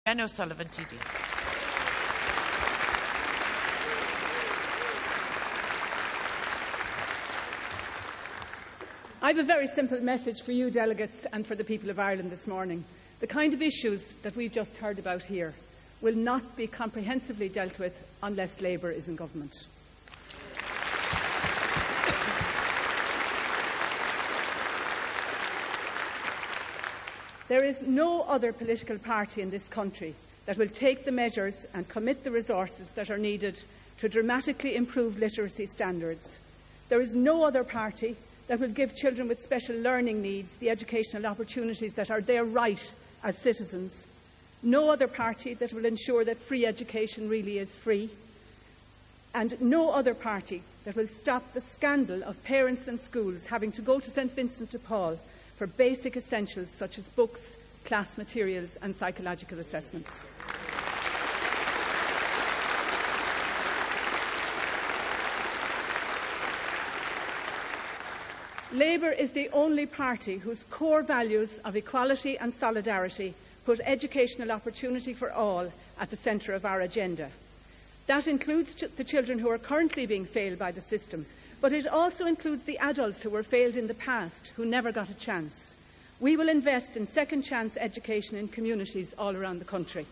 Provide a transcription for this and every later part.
Ben O'Sullivan, TD. I have a very simple message for you delegates and for the people of Ireland this morning. The kind of issues that we've just heard about here will not be comprehensively dealt with unless Labour is in government. There is no other political party in this country that will take the measures and commit the resources that are needed to dramatically improve literacy standards. There is no other party that will give children with special learning needs the educational opportunities that are their right as citizens. No other party that will ensure that free education really is free. And no other party that will stop the scandal of parents and schools having to go to St Vincent de Paul for basic essentials such as books, class materials and psychological assessments. Labour is the only party whose core values of equality and solidarity put educational opportunity for all at the centre of our agenda. That includes the children who are currently being failed by the system, but it also includes the adults who were failed in the past, who never got a chance. We will invest in second chance education in communities all around the country.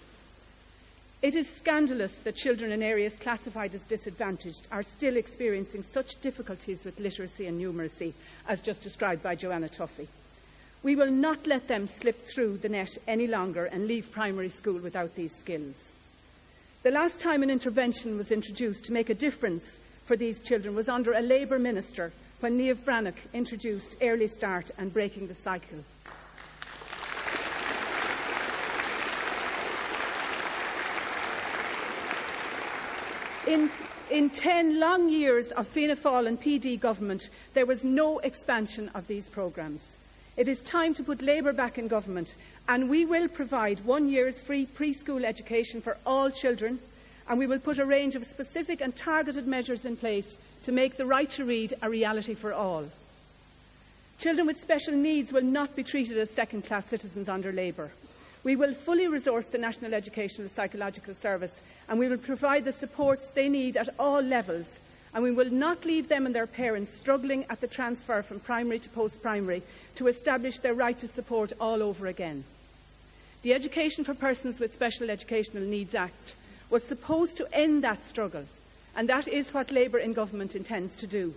It is scandalous that children in areas classified as disadvantaged are still experiencing such difficulties with literacy and numeracy, as just described by Joanna Tuffy. We will not let them slip through the net any longer and leave primary school without these skills. The last time an intervention was introduced to make a difference for these children was under a Labour minister, when Niamh Bhreathnach introduced Early Start and Breaking the Cycle. In 10 long years of Fianna Fáil and PD government, there was no expansion of these programmes. It is time to put Labour back in government, and we will provide 1 year's free preschool education for all children, and we will put a range of specific and targeted measures in place to make the right to read a reality for all. Children with special needs will not be treated as second-class citizens under Labour. We will fully resource the National Educational Psychological Service, and we will provide the supports they need at all levels, and we will not leave them and their parents struggling at the transfer from primary to post-primary to establish their right to support all over again. The Education for Persons with Special Educational Needs Act was supposed to end that struggle, and that is what Labour in government intends to do.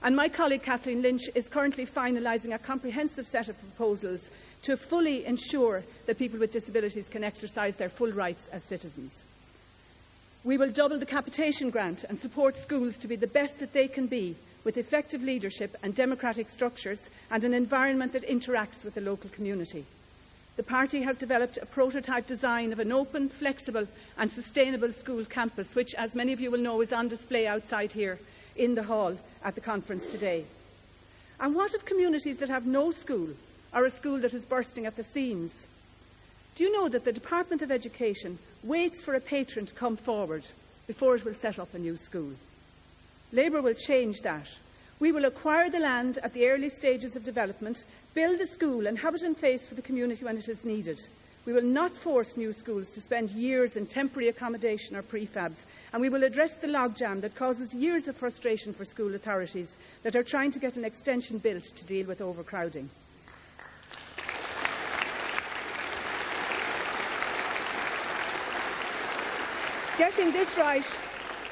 And my colleague Kathleen Lynch is currently finalising a comprehensive set of proposals to fully ensure that people with disabilities can exercise their full rights as citizens. We will double the capitation grant and support schools to be the best that they can be, with effective leadership and democratic structures and an environment that interacts with the local community. The party has developed a prototype design of an open, flexible and sustainable school campus, which, as many of you will know, is on display outside here in the hall at the conference today. And what of communities that have no school, or a school that is bursting at the seams? Do you know that the Department of Education waits for a patron to come forward before it will set up a new school? Labour will change that. We will acquire the land at the early stages of development, build a school and have it in place for the community when it is needed. We will not force new schools to spend years in temporary accommodation or prefabs, and we will address the logjam that causes years of frustration for school authorities that are trying to get an extension built to deal with overcrowding. Getting this right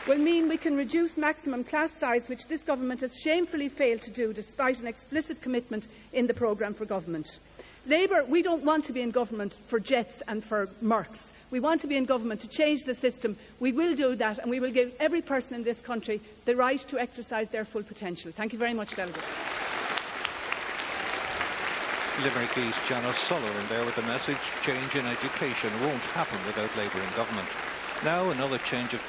will mean we can reduce maximum class size, which this government has shamefully failed to do despite an explicit commitment in the programme for government. Labour, we don't want to be in government for jets and for Mercs. We want to be in government to change the system. We will do that, and we will give every person in this country the right to exercise their full potential. Thank you very much, delegates. Limerick East, John O'Sullivan there with the message, change in education won't happen without Labour in government. Now another change of